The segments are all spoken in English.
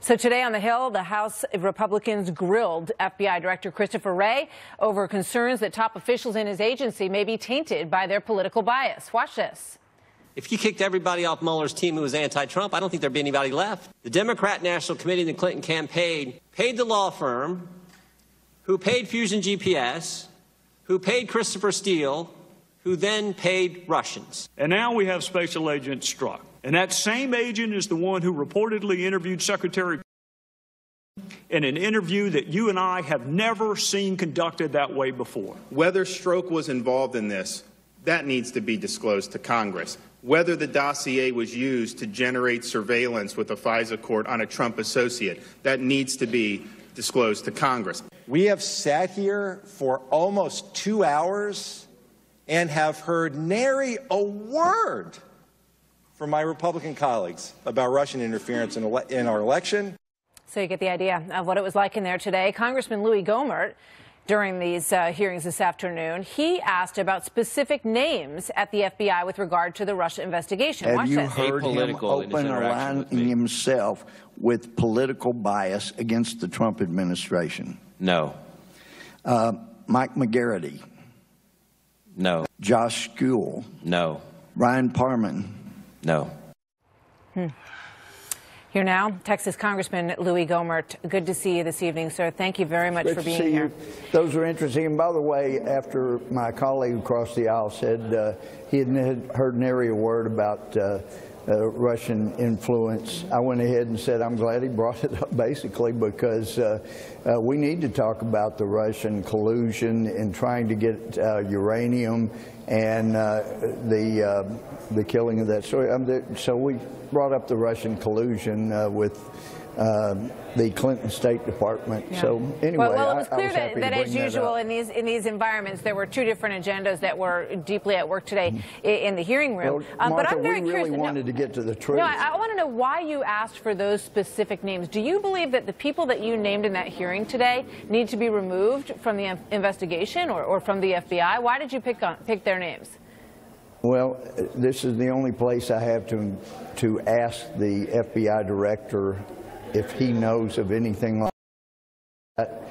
So today on the Hill, the House Republicans grilled FBI Director Christopher Wray over concerns that top officials in his agency may be tainted by their political bias. Watch this. If you kicked everybody off Mueller's team who was anti-Trump, I don't think there'd be anybody left. The Democrat National Committee in the Clinton campaign paid the law firm, who paid Fusion GPS, who paid Christopher Steele, who then paid Russians. And now we have Special Agent Strzok. And that same agent is the one who reportedly interviewed Secretary in an interview that you and I have never seen conducted that way before. Whether Strzok was involved in this, that needs to be disclosed to Congress. Whether the dossier was used to generate surveillance with a FISA court on a Trump associate, that needs to be disclosed to Congress. We have sat here for almost 2 hours and have heard nary a word from my Republican colleagues about Russian interference in our election. So you get the idea of what it was like in there today. Congressman Gohmert, during these hearings this afternoon, he asked about specific names at the FBI with regard to the Russia investigation. Have you heard him open aligning himself with political bias against the Trump administration? No. Mike McGarity? No. Josh Skule? No. Ryan Parman? No. Here now, Texas Congressman Gohmert. Good to see you this evening, sir. Thank you very much for being here. Those are interesting. And by the way, after my colleague across the aisle said he hadn't heard nary a word about Russian influence, I went ahead and said I'm glad he brought it up, basically, because we need to talk about the Russian collusion in trying to get uranium and the killing of that story. So we brought up the Russian collusion with the Clinton State Department. Yeah. So anyway, well, it was clear that as usual in these environments, there were two different agendas that were deeply at work today in the hearing room. Well, Martha, but I'm very we really curious. wanted to get to the truth. No, I want to know why you asked for those specific names. Do you believe that the people that you named in that hearing today need to be removed from the investigation or from the FBI? Why did you pick their names? Well, this is the only place I have to ask the FBI director if he knows of anything like that.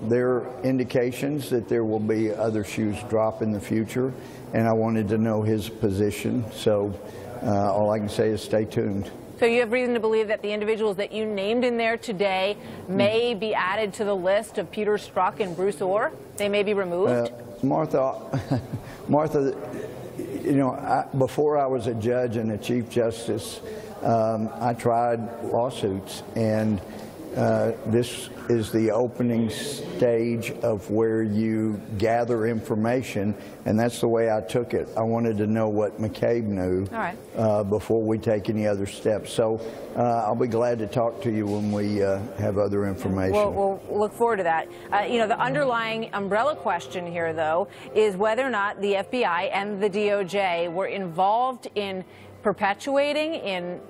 There are indications that there will be other shoes drop in the future, and I wanted to know his position. So all I can say is stay tuned. So you have reason to believe that the individuals that you named in there today may be added to the list of Peter Strzok and Bruce Orr? They may be removed? Martha, you know, before I was a judge and a Chief Justice, I tried lawsuits, and this is the opening stage of where you gather information, and that's the way I took it. I wanted to know what McCabe knew before we take any other steps. So I'll be glad to talk to you when we have other information. We'll look forward to that. You know, the underlying umbrella question here, though, is whether or not the FBI and the DOJ were involved in perpetuating in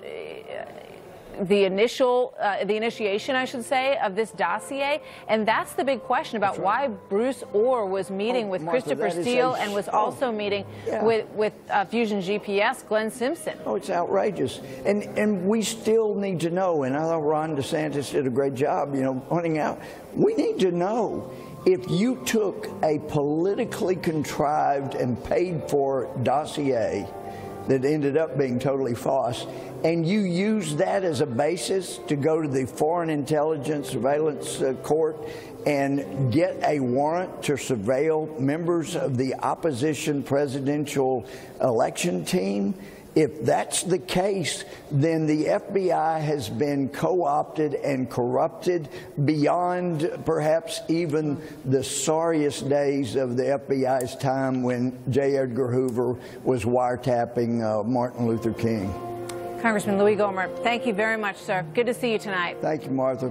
the initiation, I should say, of this dossier, and that's the big question about why Bruce Orr was meeting with Martha, Christopher Steele and was also meeting with Fusion GPS, Glenn Simpson. Oh, it's outrageous, and we still need to know. And I thought Ron DeSantis did a great job, you know, pointing out we need to know if you took a politically contrived and paid for dossier that ended up being totally false, and you use that as a basis to go to the Foreign Intelligence Surveillance Court and get a warrant to surveil members of the opposition presidential election team. If that's the case, then the FBI has been co-opted and corrupted beyond perhaps even the sorriest days of the FBI's time when J. Edgar Hoover was wiretapping Martin Luther King. Congressman Gohmert, thank you very much, sir. Good to see you tonight. Thank you, Martha.